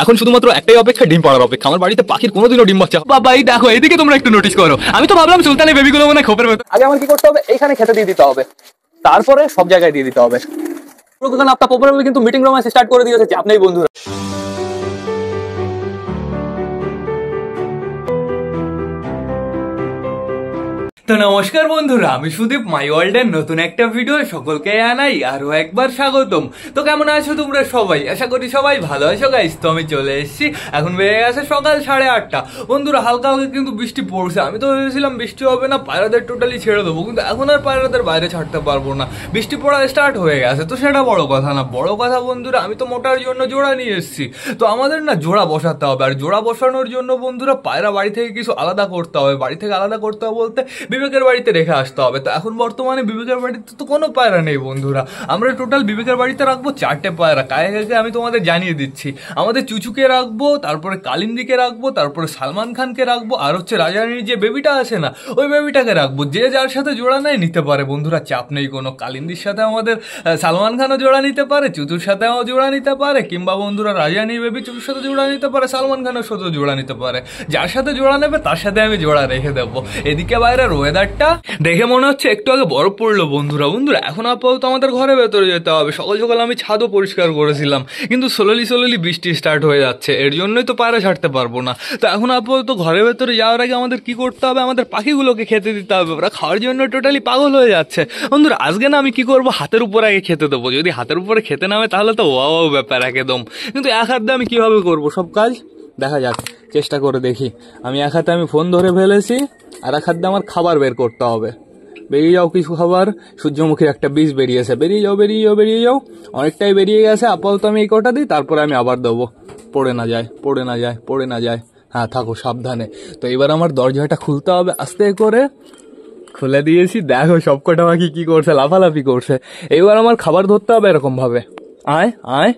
এখন শুধুমাত্র একটাই অপেক্ষা, ডিম পাড়ার অপেক্ষা। আমার বাড়িতে পাখির কোনোদিনও ডিম বাচ্চা বাবা এই দেখো এদিকে তোমরা একটু নোটিস করো। আমি তো ভাবলাম সুলতানের বেবিগুলো মনে খোপের ভেতর। আগে আমার কি করতে হবে, এইখানে খেতে দিয়ে দিতে হবে, তারপরে সব জায়গায় দিয়ে দিতে হবে। আপনার প্রোগ্রামে কিন্তু মিটিং রুম স্টার্ট করে দিয়েছে আপনি বন্ধুরা। তো নমস্কার বন্ধুরা, আমি সুদীপ, মাই ওয়ার্ল্ডের নতুন একটা ভিডিও সকলকে জানাই আরো একবার স্বাগতম। তো কেমন আছো তোমরা সবাই? আশা করি সবাই ভালো আছো গাইস। তো আমি চলে এসেছি, এখন বেড়ে গেছে সকাল 8:30। বন্ধুরা হালকা হালকা কিন্তু বৃষ্টি পড়ছে। আমি তো ভেবেছিলাম বৃষ্টি হবে না, পায়রাদের টোটালি ছেড়ে দেবো, কিন্তু এখন আর পায়রাদের বাইরে ছাড়তে পারবো না, বৃষ্টি পড়া স্টার্ট হয়ে গেছে। তো সেটা বড় কথা না, বড় কথা বন্ধুরা আমি তো মোটার জন্য জোড়া নিয়ে এসেছি। তো আমাদের না জোড়া বসাতে হবে, আর জোড়া বসানোর জন্য বন্ধুরা পায়রা বাড়ি থেকে কিছু আলাদা করতে হবে। বাড়ি থেকে আলাদা করতে হবে বলতে বিবেকের বাড়িতে রেখে আসতে হবে। তো এখন বর্তমানে বিবেকের বাড়িতে তো কোনো পায়রা নেই বন্ধুরা। আমরা টোটাল বিবেকের বাড়িতে রাখবো 4টে পায়রা। কায়ে কাকে আমি তোমাদের জানিয়ে দিচ্ছি। আমাদের চুচুকে রাখবো, তারপরে কালিন্দিকে রাখবো, তারপরে সালমান খানকে রাখবো, আর হচ্ছে রাজারানীর যে বেবিটা আছে না ওই বেবিটাকে রাখবো। যে যার সাথে জোড়া নেয় নিতে পারে বন্ধুরা, চাপ নেই কোনো। কালিন্দির সাথে আমাদের সালমান খানও জোড়া নিতে পারে, চুচুর সাথেও জোড়া নিতে পারে, কিংবা বন্ধুরা রাজারানীর বেবি চুচুর সাথে জোড়া নিতে পারে, সালমান খানের সাথে জোড়া নিতে পারে। যার সাথে জোড়া নেবে তার সাথে আমি জোড়া রেখে দেবো। এদিকে বাইরের ওয়েদারটা দেখে মনে হচ্ছে একটু আগে বরফ পড়লো বন্ধুরা। এখন আপাতত আমাদের ঘরের ভেতরে যেতে হবে। সকাল সকাল আমি ছাদও পরিষ্কার করেছিলাম, কিন্তু স্লোলি বৃষ্টি স্টার্ট হয়ে যাচ্ছে, এর জন্যই তো পায়রা ছাড়তে পারবো না। তো এখন আপাতত ঘরের ভেতরে যাওয়ার আগে আমাদের কি করতে হবে, আমাদের পাখিগুলোকে খেতে দিতে হবে। ওরা খাওয়ার জন্য টোটালি পাগল হয়ে যাচ্ছে বন্ধুরা। আজকে না আমি কি করবো, হাতের উপরে আগে খেতে দেবো। যদি হাতের উপরে খেতে নামে তাহলে তো ওয়াও ব্যাপার একদম। কিন্তু এক হাত দিয়ে আমি কিভাবে করবো সব কাজ দেখা যাক, চেষ্টা করে দেখি। আমি এক হাতে আমি ফোন ধরে ফেলেছি, আর এক হাত দিয়ে আমার খাবার বের করতে হবে। বেরিয়ে যাও কিছু খাবার, সূর্যমুখীর একটা বীজ বেরিয়েছে, বেরিয়ে যাও। অনেকটাই বেরিয়ে গেছে। আপাতত আমি এই কটা দিই, তারপরে আমি আবার দেবো। পড়ে না যায়। হ্যাঁ থাকো সাবধানে। তো এবার আমার দরজাটা খুলতে হবে আস্তে করে। খুলে দিয়েছি, দেখো সবকটা পাখি কি করছে, লাফালাফি করছে। এবার আমার খাবার ধরতে হবে এরকম ভাবে। আয় আয়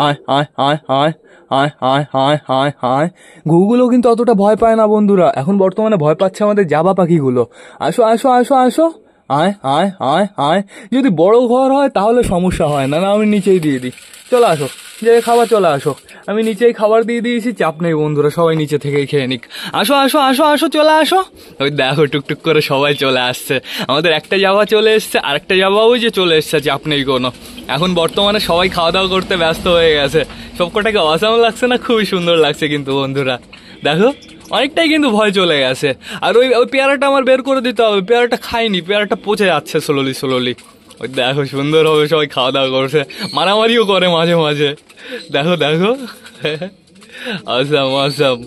আয় আয় আয় আয় আয় আয় আয় আয় আয়। ঘুঘুগুলো কিন্তু অতটা ভয় পায় না বন্ধুরা। এখন বর্তমানে ভয় পাচ্ছে আমাদের জাবা পাখিগুলো। আসো আসো আসো আসো, আয় আয় আয় আয়। যদি বড় ঘর হয় তাহলে সমস্যা হয় না, আমি নিচেই দিয়ে দিই। চলে আসো, যে খাবার চলে আসো। আমি নিচেই খাবার দিয়ে দিয়েছি, চাপ নেই বন্ধুরা, সবাই নিচে থেকেই খেয়ে নিক। আসো আসো আসো আসো, চলে আসো। ওই দেখো টুকটুক করে সবাই চলে আসছে। আমাদের একটা জাবা চলে এসছে, আরেকটা জাবা ওই যে চলে এসছে, চাপ নেই কোনো। এখন বর্তমানে সবাই খাওয়া দাওয়া করতে ব্যস্ত হয়ে গেছে। সবকটাকে অসাম লাগছে না? খুবই সুন্দর লাগছে কিন্তু বন্ধুরা, দেখো অনেকটাই কিন্তু ভয় চলে গেছে। আর ওই পেয়ারাটা আমার বের করে দিতে হবে। পেয়ারাটা খাইনি, পেয়ারাটা পচে যাচ্ছে স্লোলি। ওই দেখো সুন্দর হবে, সবাই খাওয়া দাওয়া করছে, মারামারিও করে মাঝে মাঝে। দেখো আসাম।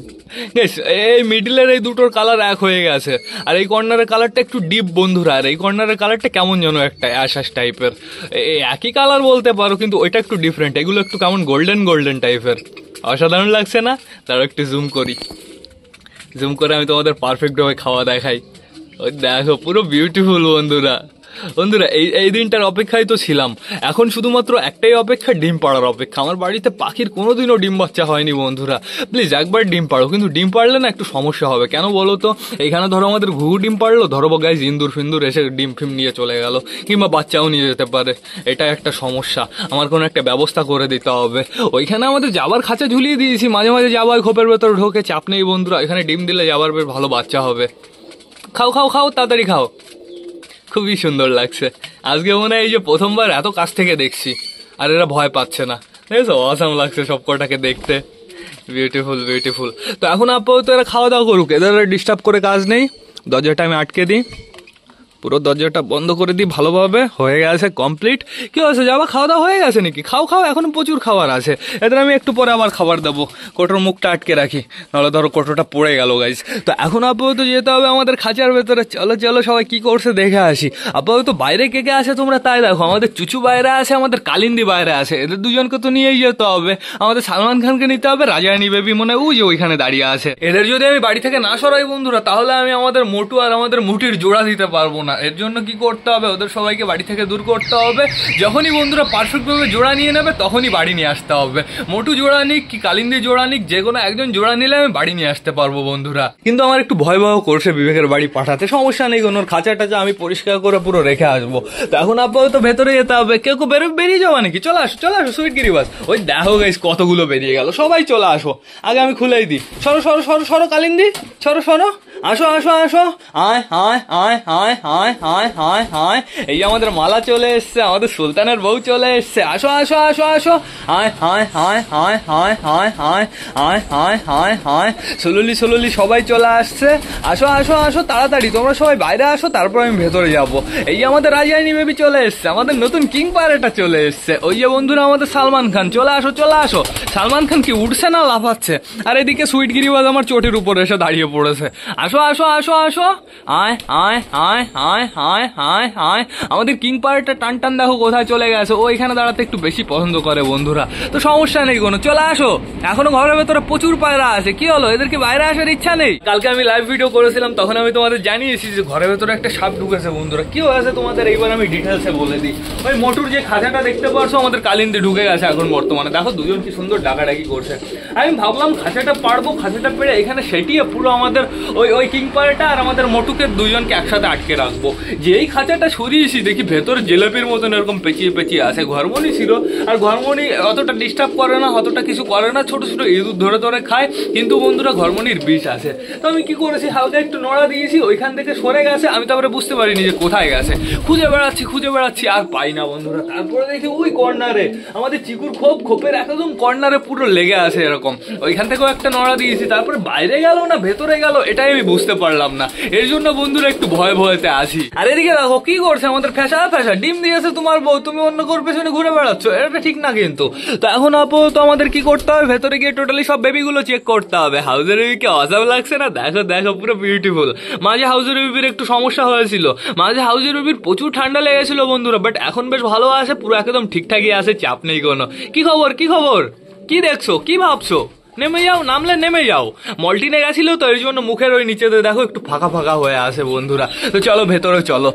এই মিডিলের এই দুটোর কালার এক হয়ে গেছে, আর এই কর্নারের কালারটা একটু ডিপ বন্ধুরা। আর এই কর্নারের কালারটা কেমন যেন একটা অ্যাশ টাইপের। একই কালার বলতে পারো, কিন্তু ওইটা একটু ডিফারেন্ট। এগুলো একটু কেমন গোল্ডেন টাইপের। অসাধারণ লাগছে না? তারও একটু জুম করে আমি তোমাদের পারফেক্টভাবে খাওয়া দেখাই। ওই দেখো পুরো বিউটিফুল বন্ধুরা। এই দিনটার অপেক্ষায় তো ছিলাম। এখন শুধুমাত্র একটাই অপেক্ষা, ডিম পাড়ার অপেক্ষা। আমার বাড়িতে পাখির কোনোদিনও ডিম বাচ্চা হয়নি বন্ধুরা। প্লিজ একবার ডিম পাড়ো, কিন্তু ডিম পাড়লে না একটু সমস্যা হবে। কেন বলো তো? এখানে ধরো আমাদের ঘুঘু ডিম পাড়লো, ধরো গাইজ ইন্দুর ফিন্দুর এসে ডিম ফিম নিয়ে চলে গেল, কিংবা বাচ্চাও নিয়ে যেতে পারে। এটা একটা সমস্যা, আমার কোনো একটা ব্যবস্থা করে দিতে হবে। ওইখানে আমাদের যাবার খাঁচা ঝুলিয়ে দিয়েছি, মাঝে মাঝে যাবার খোপের ভেতর ঢোকে, চাপ নেই বন্ধুরা। এখানে ডিম দিলে যাবার বেশ ভালো বাচ্চা হবে। খাও তাড়াতাড়ি খাও। খুবই সুন্দর লাগছে আজকে, মনে হয় এই যে প্রথমবার এত কাছ থেকে দেখছি, আর এরা ভয় পাচ্ছে না। দেখেছো, অসাম লাগছে সবকটাকে দেখতে। বিউটিফুল। তো এখন আপাতত এরা খাওয়া দাওয়া করুক, এদের ডিস্টার্ব করে কাজ নেই। দরজাটা আমি আটকে দিই, পুরো দরজাটা বন্ধ করে দিই ভালোভাবে। হয়ে গেছে কমপ্লিট। কি হয়েছে, যাবা খাওয়া দাওয়া হয়ে গেছে নাকি? খাও এখনো প্রচুর খাবার আছে। এদের আমি একটু পরে আবার খাবার দেবো। কোটোর মুখটা আটকে রাখি, নাহলে ধরো কোটোটা পড়ে গেল গাইজ। তো এখন আপাতত যেতে হবে আমাদের খাঁচার ভেতরে। চলো সবাই কি করছে দেখে আসি। আপাতত বাইরে কে আছে তোমরা তাই দেখো। আমাদের চুচু বাইরে আছে, আমাদের কালিন্দি বাইরে আছে। এদের দুজনকে তো নিয়েই যেতে হবে। আমাদের সালমান খানকে নিতে হবে, রাজারানী বেবি মনে হয় যে ওইখানে দাঁড়িয়ে আছে। এদের যদি আমি বাড়ি থেকে না সরাই বন্ধুরা, তাহলে আমি আমাদের মোটু আর আমাদের মুটির জোড়া দিতে পারবো না। না। এর জন্য কি করতে হবে, ওদের সবাইকে বাড়ি থেকে দূর করতে হবে। যখনই বন্ধুরা পারফেক্টভাবে জোড়া নিয়ে নেবে তখনই বাড়ি নিয়ে আসতে হবে। মোটু জোড়া নিক কি কালিন্দী জোড়া নিক, যে কোনো একজন জোড়া নিলে আমি বাড়ি নিয়ে আসতে পারবো বন্ধুরা। কিন্তু আমার একটু ভয় করছে বিবেকের বাড়ি পাঠাতে। সমস্যা নেই কোনো, খাঁচা টাচা আমি পরিষ্কার করে পুরো রেখে আসবো। তো এখন আপাতত ভেতরে যেতে হবে। কেউ বেরিয়ে যাওয়া নাকি? চলে আসো সুইট গিরিবাস। ওই দেখো গাইস কতগুলো বেরিয়ে গেল। সবাই চলে আসো, আগে আমি খুলেই দিই। সরো কালিন্দী, সরো আসো আয় আয় আয় আয় আয় আয় আয় আয়। এই আমাদের মালা চলে এসছে, আমাদের সুলতানের বউ চলে এসছে। আসো আয় আয় আয় আয় আয় আয় আয় আয় আয় আয় আয়। সোললি সবাই চলে আসছে। আসো তাড়াতাড়ি তোমরা সবাই বাইরে আসো, তারপর আমি ভেতরে যাব। এই আমাদের রাজাইনি বেবি চলে এসছে, আমাদের নতুন কিং পায়রাটা চলে এসছে। ওই যে বন্ধুরা আমাদের সালমান খান চলে আসো। সালমান খান কি উঠছে না লাফাচ্ছে? আর এদিকে সুইট গিরিবাজ আমার চোটের উপর এসে দাঁড়িয়ে পড়েছে। আসো আয় আয় আয় আয় আয় আয় আয়। আমাদের কিং পায়রাটা টান দেখো কোথায় চলে গেছে। ও এখানে দাঁড়াতে একটু বেশি পছন্দ করে বন্ধুরা। তো সমস্যা নেই কোনো, চলে আসো। এখনো ঘরের ভেতরে প্রচুর পায়রা আছে। কি হলো, এদেরকে বাইরে আসার ইচ্ছা নেই? কালকে আমি লাইভ ভিডিও করেছিলাম, তখন আমি তোমাদের জানিয়েছি যে ঘরের ভেতরে একটা সাপ ঢুকেছে বন্ধুরা। কি হয়েছে তোমাদের এইবার আমি ডিটেলসে বলে দিই। ওই মোটুর যে খাঁচাটা দেখতে পারছো, আমাদের কালিন্দী ঢুকে গেছে এখন বর্তমানে। দেখো দুজন কি সুন্দর ডাকাডাকি করছে। আমি ভাবলাম খাঁচাটা পারবো, খাঁচাটা পেরে এখানে সেটিয়ে পুরো আমাদের ওই কিং পায়রাটা আর আমাদের মোটুকে দুজনকে একসাথে আটকে রাখবো। যে এই খাঁচাটা সরিয়েছি দেখি ভেতরে জিলাপির মতন এরকম পেঁচিয়ে আছে। ঘরমনি ছিল, আর ঘরমনি অতটা ডিস্টার্ব করে না, অতটা কিছু করে না, ছোট ইঁদুর ধরে খায়। কিন্তু বন্ধুরা ঘরমনির বিষ আছে। তো আমি কি করেছি, হালকা একটু নড়া দিয়েছি, ওইখান থেকে সরে গেছে। আমি তারপরে বুঝতে পারিনি যে কোথায় গেছে। খুঁজে বেড়াচ্ছি আর পাই না বন্ধুরা। তারপরে দেখি ওই কর্নারে আমাদের চিকুর খোপের একদম কর্নারে পুরো লেগে আছে এরকম। ওইখান থেকেও একটা নড়া দিয়েছি, তারপরে বাইরে গেল না ভেতরে গেল এটাই আমি বুঝতে পারলাম না। এর জন্য বন্ধুরা একটু ভয়তে আছি। আর এদিকে দেখো কি করছে আমাদের ফ্যাসা ডিম দিয়েছে তোমার বউ, তুমি অন্য কোর পেছনে ঘুরে বেড়াচ্ছ, এটা ঠিক না কিন্তু। তো এখন আপাতত আমাদের কি করতে হবে, ভেতরে গিয়ে টোটালি সব বেবিগুলো চেক করতে হবে। হাউজের বেবিকে অসাম লাগছে না? দেখো পুরো বিউটিফুল। মাঝে হাউজের বেবির একটু সমস্যা হয়েছিল, মাঝে হাউজের বেবির প্রচুর ঠান্ডা লেগেছিল বন্ধুরা, বাট এখন বেশ ভালো আছে, পুরো একদম ঠিকঠাকই আছে, চাপ নেই কোনো। কি খবর কি দেখছো, কি ভাবছো? নেমে যাও, নামলে নেমে যাও। মল্টিনে গেছিল তো এর জন্য মুখের ওই নিচেতে দেখো একটু ফাঁকা হয়ে আছে বন্ধুরা। তো চলো ভেতরে চলো।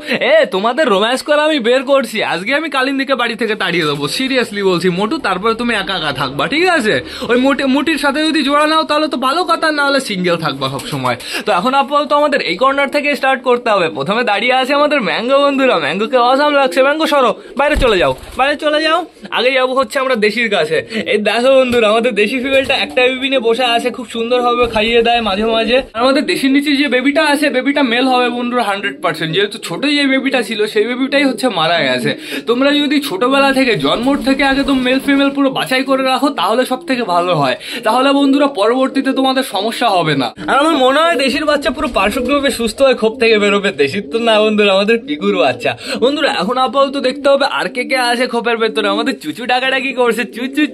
তোমাদের রোম্যান্স করা আমি বের করছি। আজকে আমি কালিন্দীকে বাড়ি থেকে তাড়িয়ে দেবো, সিরিয়াসলি বলছি। মোটু তারপরে তুমি একা থাকবা, ঠিক আছে? ওই মুটির সাথে যদি জোড়া নাও তাহলে তো ভালো কথা, না হলে সিঙ্গেল থাকবা সব সময়। তো এখন আপাতত আমাদের এই কর্নার থেকে স্টার্ট করতে হবে। প্রথমে দাঁড়িয়ে আছে আমাদের ম্যাঙ্গো বন্ধুরা। ম্যাঙ্গোকে অসাম লাগছে। ম্যাঙ্গো সরো, বাইরে চলে যাও। আগে যাবো হচ্ছে আমরা দেশির কাছে। এই দেখো বন্ধুরা আমাদের দেশি ফিমেলটা একটা বেবি নিয়ে বসে আছে, খুব সুন্দর ভাবে খাইয়ে দেয় মাঝে। আমাদের দেশির নিচে যে বেবিটা আছে, বেবিটা মেল হবে বন্ধুরা 100%। যেহেতু ছোট যে বেবিটা ছিল সেই বেবিটাই হচ্ছে মারা গেছে। তোমরা যদি ছোটবেলা থেকে জন্মর থেকে একদম মেল ফিমেল পুরো বাছাই করে রাখো তাহলে সব থেকে ভালো হয়। তাহলে বন্ধুরা পরবর্তীতে তোমাদের সমস্যা হবে না। আর আমার মনে হয় দেশির বাচ্চা পুরো পারফেক্ট ভাবে সুস্থ হয়ে খোপ থেকে বেরোবে। দেশির তো না বন্ধুরা, আমাদের পিকুর বাচ্চা। বন্ধুরা এখন আপাতত দেখতে হবে আর কে আছে খোপের ভেতরে। আমাদের চুচু ডাকাডাকি করছে,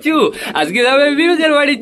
চু আজকে যাবে বিবেকের বাড়ি।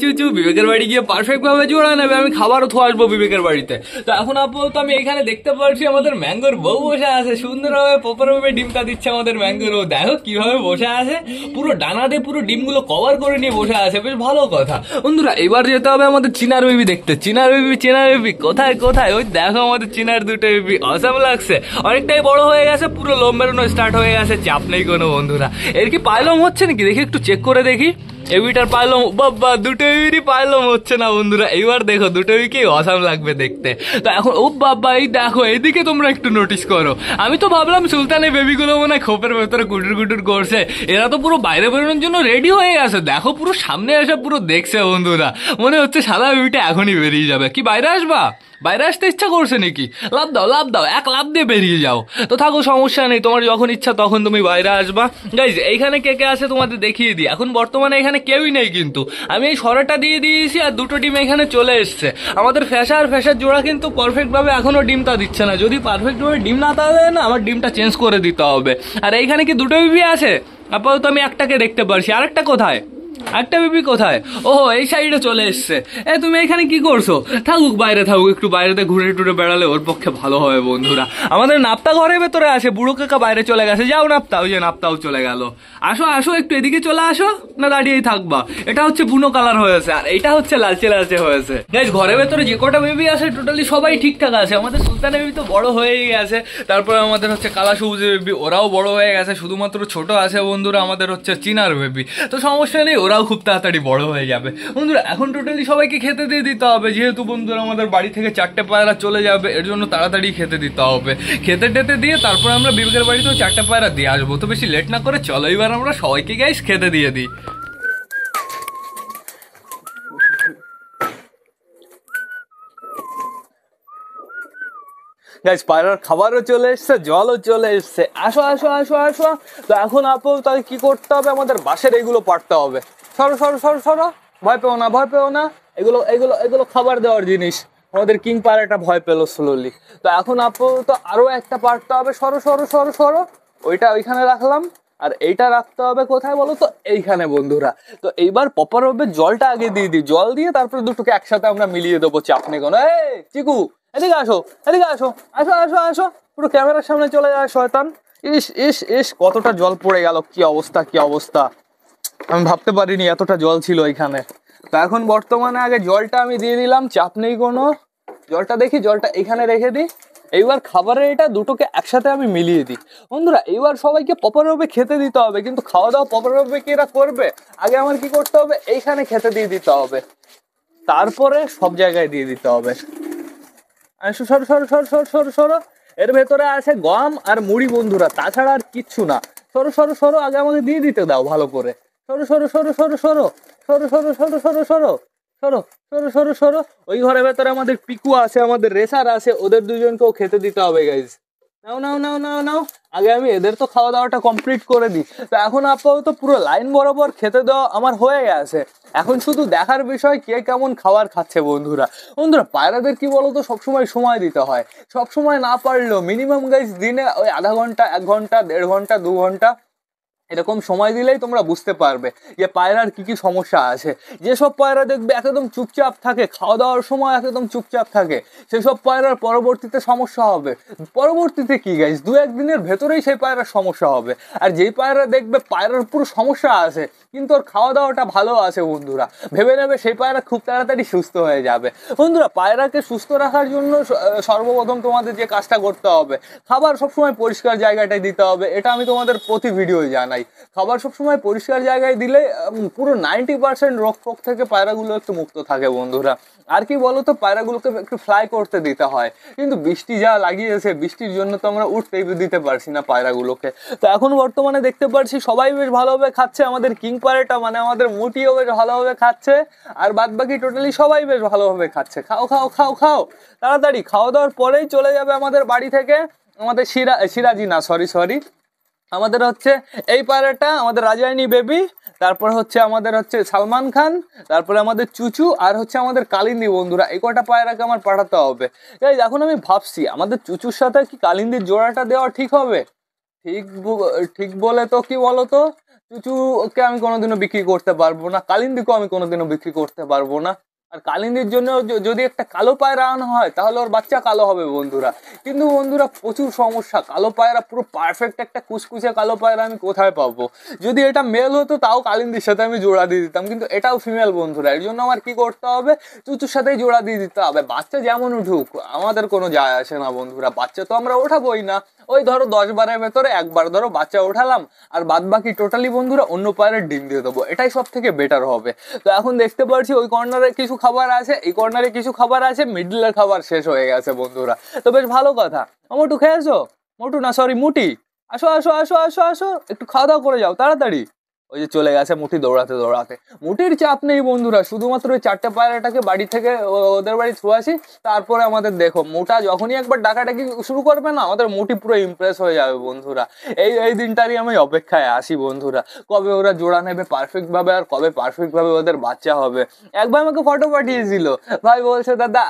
বিবেকের বাড়ি গিয়ে পারফেক্ট ভাবে জোড়া নেবে। আমি খাবারও থো আসবো বিবেকের বাড়িতে। তো এখন আপাতত আমি এখানে দেখতে পাচ্ছি আমাদের ম্যাঙ্গোর বউ বসে আছে, সুন্দরভাবে প্রপার ভাবে ডিমটা দিচ্ছে আমাদের ম্যাঙ্গোর বউ। দেখো কিভাবে বসে আছে, পুরো ডানা দিয়ে পুরো ডিমগুলো কভার করে নিয়ে বসে আছে, বেশ ভালো কথা। বন্ধুরা এবার যেতে হবে আমাদের চিনার বেবি দেখতে। চিনার বেবি কোথায়? ওই দেখো আমাদের চিনার দুটো বেবি, অসাম লাগছে। অনেকটাই বড় হয়ে গেছে, পুরো লোম বেরোনো স্টার্ট হয়ে গেছে, চাপ নেই কোনো বন্ধুরা। এর কি পাইলম হচ্ছে নাকি দেখি, একটু চেক করে দেখি। এবিটার পাইলম, বাবা দুটো এবিরই পাইলম হচ্ছে না বন্ধুরা। এইবার দেখো দুটো এবিকেই অসাম লাগবে দেখতে। তো এখন বাবা এই দেখো এইদিকে তোমরা একটু নোটিস করো। আমি তো ভাবলাম সুলতানের বেবিগুলো মনে হয় খোপের ভেতরে কুটুর করছে, এরা তো পুরো বাইরে বেরোনোর জন্য রেডি হয়ে গেছে। দেখো পুরো সামনে এসে পুরো দেখছে বন্ধুরা, মনে হচ্ছে সাদা বেবিটা এখনই বেরিয়ে যাবে। কি বাইরে আসবা? বাইরে আসতে ইচ্ছা করছে নাকি? লাভ দাও, এক লাভ দিয়ে বেরিয়ে যাও। তো থাকো, সমস্যা নেই, তোমার যখন ইচ্ছা তখন তুমি বাইরে আসবা। গাইজ এইখানে কে আছে তোমাদের দেখিয়ে দিই। এখন বর্তমানে এখানে কেউই নেই, কিন্তু আমি এই সরাটা দিয়ে দিয়েছি আর দুটো ডিম এখানে চলে এসছে। আমাদের ফ্যাসার জোড়া কিন্তু পারফেক্ট ভাবে এখনো ডিমটা দিচ্ছে না। যদি পারফেক্ট ভাবে ডিম না দেয় না, আমার ডিমটা চেঞ্জ করে দিতে হবে। আর এইখানে কি দুটো বেবি আছে? আপাতত আমি একটাকে দেখতে পারছি, আরেকটা কোথায়? একটা বেবি কোথায়? ওহো, এই সাইডে চলে এসছে। তুমি এখানে কি করছো? থাকুক, বাইরে থাকুক, একটু বাইরেতে ঘুরে টুরে বেড়ালে ওর পক্ষে ভালো হবে বন্ধুরা। আমাদের নাপ্তা ঘরের ভেতরে আছে, বুড়ো কাকা বাইরে চলে গেছে। যাও নাপ্তা, ওই যে নাপ্তাও চলে গেল। আসো আসো, একটু এদিকে চলে আসো, না দাঁড়িয়েই থাকবা? এটা হচ্ছে বুনো কালার হয়েছে, আর এটা হচ্ছে লালচে লালচে হয়েছে। গাইস, ঘরের ভেতরে যে কটা বেবি আছে টোটালি সবাই ঠিকঠাক আছে। আমাদের সুলতানের বেবি তো বড় হয়েই গেছে, তারপরে আমাদের হচ্ছে কালা সবুজের বেবি, ওরাও বড় হয়ে গেছে। শুধুমাত্র ছোট আছে বন্ধুরা আমাদের হচ্ছে চিনার বেবি, তো সমস্যা নেই, ওরাও খুব তাড়াতাড়ি বড় হয়ে যাবে বন্ধুরা। এখন টোটালি সবাইকে খেতে দিয়ে দিতে হবে, যেহেতু বন্ধুরা আমাদের বাড়ি থেকে 4টে পায়রা চলে যাবে, এর জন্য তাড়াতাড়ি খেতে দিতে হবে। খেতে টেতে দিয়ে তারপরে আমরা বিবেকের বাড়িতেও 4টে পায়রা দিয়ে আসবো। তো বেশি লেট না করে চলো এবার আমরা সবাইকে গাইস খেতে দিয়ে দিই। গাইস, পায়রার খাবারও চলে এসছে, জলও চলে এসছে। আসো আসো আসো আসো। তো এখন আপাতত কি করতে হবে, আমাদের বাঁশের এইগুলো পাড়তে হবে। সরো সরো সরো সরো, ভয় পেও না, ভয় পেও না। এগুলো এগুলো এগুলো খাবার দেওয়ার জিনিস। আমাদের কিং পায়রাটা ভয় পেলো স্লোলি। তো এখন আপাতত আরো একটা পাড়তে হবে। সরো সরো সরো সরো। ওইটা ওইখানে রাখলাম, আর এইটা রাখতে হবে কোথায় বলো তো? এইখানে বন্ধুরা। তো এইবার প্রপার ভাবে জলটা আগে দিয়ে দিই, জল দিয়ে তারপরে দুটোকে একসাথে আমরা মিলিয়ে দেবো। চাপ নেই কোনো। এই চিকু, এদিকে আসো, এদিকে আসো, আসো আসো আসো, পুরো ক্যামেরার সামনে চলে যায় শয়তান। ইস ইস ইস, কতটা জল পড়ে গেল, কি অবস্থা কি অবস্থা। আমি ভাবতে পারিনি এতটা জল ছিল এখানে। তো এখন বর্তমানে আগে জলটা আমি দিয়ে দিলাম, চাপ নেই কোনো। জলটা দেখি, জলটা এখানে রেখে দিই। এইবার খাবারের এটা দুটোকে একসাথে আমি মিলিয়ে দিই বন্ধুরা। এইবার সবাইকে প্রপারভাবে খেতে দিতে হবে, কিন্তু খাওয়া দাওয়া প্রপারভাবে কি এরা করবে? আগে আমার কি করতে হবে, এইখানে খেতে দিয়ে দিতে হবে, তারপরে সব জায়গায় দিয়ে দিতে হবে। সরো সরো সরো সরো সরো সরো। এর ভেতরে আছে গম আর মুড়ি বন্ধুরা, তাছাড়া আর কিচ্ছু না। সরো সরো সরো, আগে আমাকে দিয়ে দিতে দাও ভালো করে। সরো সরো সরো সরো সরো সরো সরো সরো সরো সরো সরো সরো সরো সরো। ওই ঘরের ভেতরে আমাদের পিকু আছে, আমাদের রেসার আছে, ওদের দুজনকেও খেতে দিতে হবে গাইজ। নাও নাও নাও নাও নাও, আগে আমি এদের তো খাওয়া দাওয়াটা কমপ্লিট করে দিই। তো এখন আপাতত পুরো লাইন বরাবর খেতে দেওয়া আমার হয়ে গেছে। এখন শুধু দেখার বিষয় কে কেমন খাবার খাচ্ছে বন্ধুরা। বন্ধুরা, পায়রাদের কি বলতো, সবসময় সময় দিতে হয়। সবসময় না পারলেও মিনিমাম গাইজ দিনে ওই আধা ঘন্টা, 1 ঘন্টা, 1.5 ঘন্টা, 2 ঘন্টা এরকম সময় দিলেই তোমরা বুঝতে পারবে যে পায়রার কি কি সমস্যা আছে। যেসব পায়রা দেখবে একদম চুপচাপ থাকে, খাওয়া দাওয়ার সময় একদম চুপচাপ থাকে, সেসব পায়রার পরবর্তীতে সমস্যা হবে। পরবর্তীতে কি গাইস, 2-1 দিনের ভেতরেই সেই পায়রার সমস্যা হবে। আর যেই পায়রা দেখবে পায়রার পুরো সমস্যা আছে কিন্তু ওর খাওয়া দাওয়াটা ভালো আছে বন্ধুরা, ভেবে নেবে সেই পায়রা খুব তাড়াতাড়ি সুস্থ হয়ে যাবে। বন্ধুরা, পায়রাকে সুস্থ রাখার জন্য সর্বপ্রথম তোমাদের যে কাজটা করতে হবে, খাবার সবসময় পরিষ্কার জায়গাটায় দিতে হবে। এটা আমি তোমাদের প্রতি ভিডিওয় জানাই। খাবার সবসময় পরিষ্কার জায়গায় দিলে পুরো 90% রোগ ফোগ থেকে পায়রাগুলো একটু মুক্ত থাকে বন্ধুরা। আর কি বলতো, পায়রাগুলোকে একটু ফ্লাই করতে দিতে হয়, কিন্তু বৃষ্টি যা লাগিয়েছে, বৃষ্টির জন্য তো আমরা উঠতেই দিতে পারছি না পায়রাগুলোকে। তো এখন বর্তমানে দেখতে পাচ্ছি সবাই বেশ ভালোভাবে খাচ্ছে। আমাদের কিং পায়রাটা মানে আমাদের মুটিও বেশ ভালোভাবে খাচ্ছে, আর বাদ বাকি টোটালি সবাই বেশ ভালোভাবে খাচ্ছে। খাও খাও খাও খাও, তাড়াতাড়ি খাওয়া দাওয়ার পরেই চলে যাবে আমাদের বাড়ি থেকে আমাদের সিরাজি না, সরি, আমাদের হচ্ছে এই পায়রাটা আমাদের রাজারানী বেবি, তারপর হচ্ছে আমাদের হচ্ছে সালমান খান, তারপরে আমাদের চুচু, আর হচ্ছে আমাদের কালিন্দি বন্ধুরা। এই কটা পায়রাকে আমার পাঠাতে হবে। এখন আমি ভাবছি আমাদের চুচুর সাথে কি কালিন্দির জোড়াটা দেওয়া ঠিক হবে? ঠিক বলে তো কি বলতো, চুচুকে আমি কোনোদিনও বিক্রি করতে পারবো না, কালিন্দিকেও আমি কোনোদিনও বিক্রি করতে পারবো না। আর কালিন্দির জন্য যদি একটা কালো পায়রা আনা হয় তাহলে ওর বাচ্চা কালো হবে বন্ধুরা। কিন্তু বন্ধুরা প্রচুর সমস্যা, কালো পায়রা পুরো পারফেক্ট একটা কুচকুচে কালো পায়রা আমি কোথায় পাবো? যদি এটা মেল হতো তাও কালিন্দির সাথে আমি জোড়া দিয়ে দিতাম, কিন্তু এটাও ফিমেল বন্ধুরা। এর জন্য আমার কি করতে হবে, চুচুর সাথেই জোড়া দিয়ে দিতে হবে। বাচ্চা যেমন উঠুক আমাদের কোনো যায় আসে না বন্ধুরা, বাচ্চা তো আমরা ওঠাবোই না। ওই ধরো 10 বারের ভেতরে একবার ধরো বাচ্চা ওঠালাম, আর বাদ বাকি টোটালি বন্ধুরা অন্য পায়রার ডিম দিয়ে দেবো, এটাই সব থেকে বেটার হবে। তো এখন দেখতে পাচ্ছি ওই কর্নারে কিছু খাবার আছে, এই কর্নারে কিছু খাবার আছে, মিডলের খাবার শেষ হয়ে গেছে বন্ধুরা। তো বেশ ভালো কথা। মোটু খেয়েছো? মোটু না, সরি, মুটি, আসো আসো আসো আসো আসো, একটু খাওয়া দাওয়া করে যাও তাড়াতাড়ি। ওই যে চলে গেছে মুটি দৌড়াতে দৌড়াতে। মুটির চাপ নেই বন্ধুরা, শুধুমাত্র ওই 4টে পায়রাটাকে বাড়ি থেকে ওদের বাড়ি ছুঁয়ে আসি, তারপরে আমাদের দেখো মোটা যখনই একবার ডাকাডাকি শুরু করবে না, আমাদের মুটি পুরো ইমপ্রেস হয়ে যাবে বন্ধুরা। এই দিনটারই আমি অপেক্ষায় আসি বন্ধুরা, কবে ওরা জোড়া নেবে পারফেক্ট ভাবে, আর কবে পারফেক্ট ভাবে ওদের বাচ্চা হবে। একবার আমাকে ফটো পাঠিয়েছিল ভাই, বলছে দাদা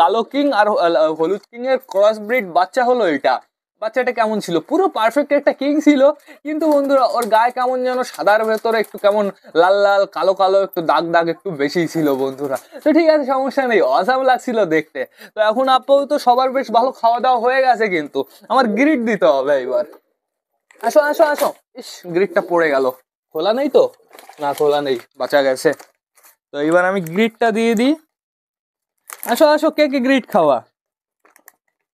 কালো কিং আর হলুদ কিং এর ক্রস ব্রিড বাচ্চা হলো এটা। বাচ্চাটা কেমন ছিল, পুরো পারফেক্ট একটা কিং ছিল, কিন্তু বন্ধুরা ওর গায়ে কেমন যেন সাদার ভেতরে একটু কেমন লাল লাল কালো কালো একটু দাগ দাগ একটু বেশি ছিল বন্ধুরা। তো ঠিক আছে, সমস্যা নেই, অসাম লাগছিল দেখতে। তো এখন আপাতত সবার বেশ ভালো খাওয়া দাওয়া হয়ে গেছে, কিন্তু আমার গ্রিড দিতে হবে এবার। আসো আসো আসো। ইস, গ্রিডটা পড়ে গেল। খোলা নেই তো? না, খোলা নেই, বাঁচা গেছে। তো এবার আমি গ্রিডটা দিয়ে দিই। আসো আসো, কে কে গ্রিড খাওয়া?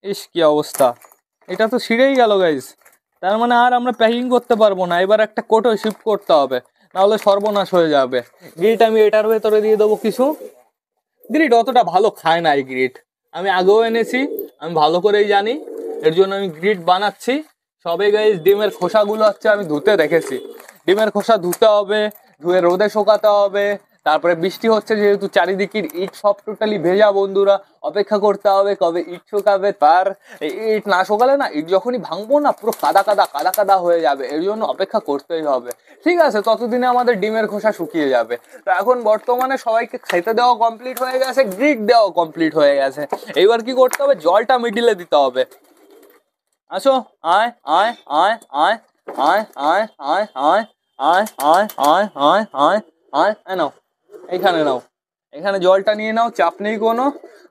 ইস, কি অবস্থা, এটা তো ছিঁড়েই গেল গাইস। তার মানে আর আমরা প্যাকিং করতে পারবো না, এবার একটা কোটো শিফট করতে হবে, নাহলে সর্বনাশ হয়ে যাবে। গ্রিড আমি এটার ভেতরে দিয়ে দেবো কিছু। গ্রিড অতটা ভালো খায় না এই গ্রিড, আমি আগেও এনেছি, আমি ভালো করেই জানি, এর জন্য আমি গ্রিড বানাচ্ছি। সবে গাইস ডিমের খোসাগুলো হচ্ছে আমি ধুতে রেখেছি, ডিমের খোসা ধুতে হবে, ধুয়ে রোদে শুকাতে হবে। তারপরে বৃষ্টি হচ্ছে যেহেতু চারিদিকের ইট সব টোটালি ভেজা বন্ধুরা, অপেক্ষা করতে হবে কবে ইট শুকাবে। তার ইট না শুকালে না, ইট যখনই ভাঙবো না পুরো কাদা কাদা কাদা কাদা হয়ে যাবে, এর জন্য অপেক্ষা করতেই হবে। ঠিক আছে, ততদিনে আমাদের ডিমের খোসা শুকিয়ে যাবে। তো এখন বর্তমানে সবাইকে খেতে দেওয়া কমপ্লিট হয়ে গেছে, গ্রিড দেওয়া কমপ্লিট হয়ে গেছে। এইবার কি করতে হবে, জলটা মিডিলে দিতে হবে। আসো, আয় আয় আয় আয় আয় আয় আয় আয় আয় আয় আয় আয় আয় আয় নাও, এইখানে নাও, এখানে জলটা নিয়ে নাও, চাপ নেই কোনো।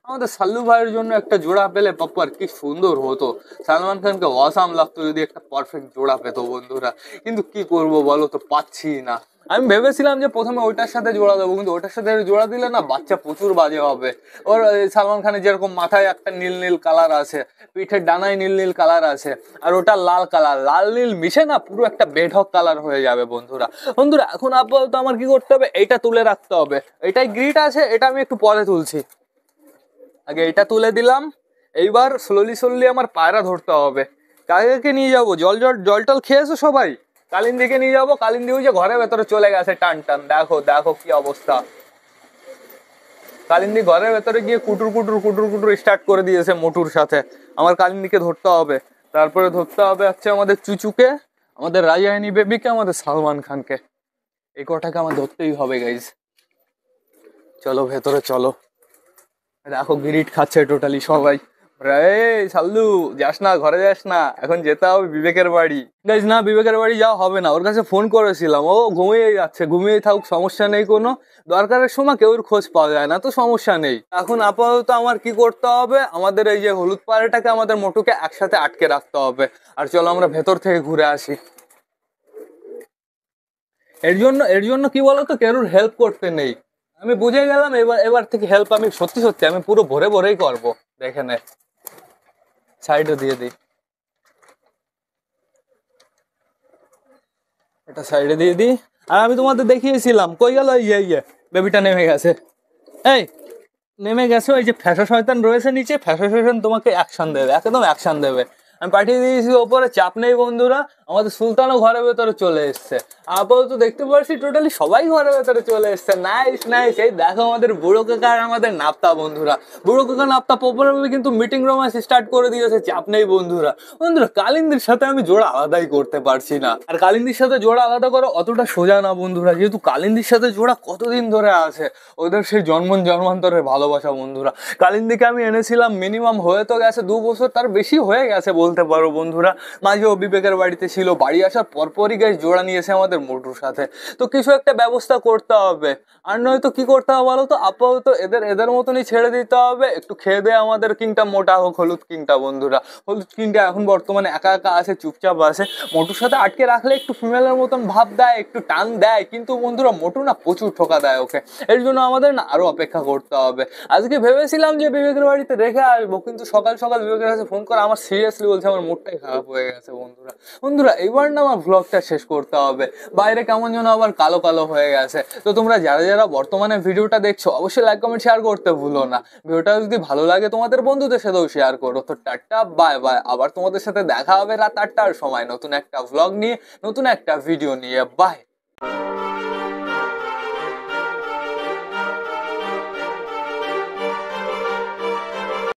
আমাদের সাল্লু ভাইয়ের জন্য একটা জোড়া পেলে পাপ্পার কি সুন্দর হতো, সালমান খানকে অসাম লাগতো যদি একটা পারফেক্ট জোড়া পেতো বন্ধুরা। কিন্তু কি করব বলো তো, পাচ্ছি না। আমি ভেবেছিলাম যে প্রথমে ওইটার সাথে জোড়া দেবো, কিন্তু ওইটার সাথে জোড়া দিলে না বাচ্চা প্রচুর বাজে হবে। ওর সালমান খানের যেরকম মাথায় একটা নীল নীল কালার আছে, পিঠের ডানায় নীল নীল কালার আছে, আর ওটা লাল কালার, লাল নীল মিশে না পুরো একটা বেঢক কালার হয়ে যাবে বন্ধুরা। বন্ধুরা এখন আপাতত আমার কি করতে হবে, এইটা তুলে রাখতে হবে। এটাই গ্রিড আছে, এটা আমি একটু পরে তুলছি, আগে এটা তুলে দিলাম। এইবার স্লোলি স্লোলি আমার পায়রা ধরতে হবে। কাকে নিয়ে যাবো, জল টল খেয়েছো সবাই? কালিন্দিকে নিয়ে যাবো, কালিন্দি ওই যে ঘরের ভেতরে চলে গেছে টান টান, দেখো দেখো কি অবস্থা। কালিন্দি ঘরের ভেতরে গিয়ে কুটুর কুটুর কুটুর কুটুর স্টার্ট করে দিয়েছে মোটুর সাথে। আমার কালিন্দিকে ধরতে হবে, তারপরে ধরতে হবে হচ্ছে আমাদের চুচুকে, আমাদের রাজাহিনী বেবিকে, আমাদের সালমান খানকে। এই কটাকে আমার ধরতেই হবে গাইজ। চলো ভেতরে চলো। দেখো গ্রিড খাচ্ছে টোটালি সবাই। সাল্লু যাস না, ঘরে যাস না, এখন যেতে হবে বিবেকের বাড়ি। গাইজ না, বিবেকের বাড়ি যাওয়া হবে না, ওর কাছে ফোন করেছিলাম, ও ঘুমিয়ে যাচ্ছে, ঘুমিয়ে থাকুক, সমস্যা নেই কোনো, দরকারের সময় কেউর খোঁজ পাওয়া যায় না, তো সমস্যা নেই। এখন আপাতত আমার কি করতে হবে, আমাদের এই যে হলুদ পায়রাটাকে আমাদের মোটুকে একসাথে আটকে রাখতে হবে। আর চলো আমরা ভেতর থেকে ঘুরে আসি। এর জন্য কি বলতো, কেউর হেল্প করতে নেই, আমি বুঝে গেলাম। এবার থেকে হেল্প আমি সত্যি সত্যি আমি পুরো ভরে ভরেই করবো। দেখে নে, সাইডে দিয়ে দিই, এটা সাইডে দিয়ে দিই। আর আমি তোমাদের দেখিয়েছিলাম, কই গেল, ইয়ে বেবিটা নেমে গেছে। এই নেমে গেছে, ওই যে ফ্যাশা শয়তান রয়েছে নিচে, ফ্যাশা শয়তান তোমাকে অ্যাকশন দেবে, একদম অ্যাকশন দেবে। আমি পাঠিয়ে দিয়েছি ওপরে, চাপ নেই বন্ধুরা। আমাদের সুলতানও ঘরের ভেতরে চলে এসছে, আপাতত দেখতে পাচ্ছি টোটালি সবাই ঘরের ভেতরে চলে এসছে। নাইস নাইস, এই দেখো আমাদের বুড়ো কাকা আর আমাদের নাপ্তা বন্ধুরা। বুড়ো কাকা নাপ্তা পপুলারভাবে কিন্তু মিটিং রোমান্স স্টার্ট করে দিয়েছে, চাপ নেই বন্ধুরা। বন্ধুরা কালিন্দির সাথে আমি জোড়া আলাদাই করতে পারছি না, আর কালিন্দির সাথে জোড়া আলাদা করা অতটা সোজা না বন্ধুরা, যেহেতু কালিন্দির সাথে জোড়া কতদিন ধরে আছে, ওদের সেই জন্মান্তরের ভালোবাসা বন্ধুরা। কালিন্দিকে আমি এনেছিলাম মিনিমাম হয়ে তো গেছে 2 বছর, তার বেশি হয়ে গেছে বলতে পারো বন্ধুরা। মাঝে ও বিবেকের বাড়িতে ছিল, বাড়ি আসার পরপরই গাইস জোড়া নিয়েছে আমাদের মোটুর সাথে। তো কিছু একটা ব্যবস্থা করতে হবে, আর নয়তো কি করতে হবে বলো তো, আপাতত এদের মতনই ছেড়ে দিতে হবে। একটু খেয়ে দেয় আমাদের কিংটা মোটা হোক, হলুদ কিংটা বন্ধুরা। হলুদ কিংটা এখন বর্তমানে একা একা আছে, চুপচাপ আছে। মোটুর সাথে আটকে রাখলে একটু ফিমেলের মতন ভাব দেয়, একটু টান দেয়, কিন্তু বন্ধুরা মোটু না প্রচুর ঠোকা দেয় ওকে। এর জন্য আমাদের না আরো অপেক্ষা করতে হবে। আজকে ভেবেছিলাম যে বিবেকের বাড়িতে রেখে আসবো, কিন্তু সকাল সকাল বিবেকের কাছে ফোন করে আমার সিরিয়াসলি বলছে আমার মুডটাই খারাপ হয়ে গেছে বন্ধুরা। বন্ধুরা এইবার না আমার ভ্লগটা শেষ করতে হবে, বাইরে কেমন যেন আবার কালো কালো হয়ে গেছে। তো তোমরা যারা যারা বর্তমানে ভিডিওটা দেখছো অবশ্যই লাইক কমেন্ট শেয়ার করতে ভুলো না। ভিডিওটা যদি ভালো লাগে তোমাদের বন্ধুদের সাথেও শেয়ার করো। তো টাটা বাই বাই, আবার তোমাদের সাথে দেখা হবে রাত 8টার সময় নতুন একটা ভ্লগ নিয়ে, নতুন একটা ভিডিও নিয়ে। বাই।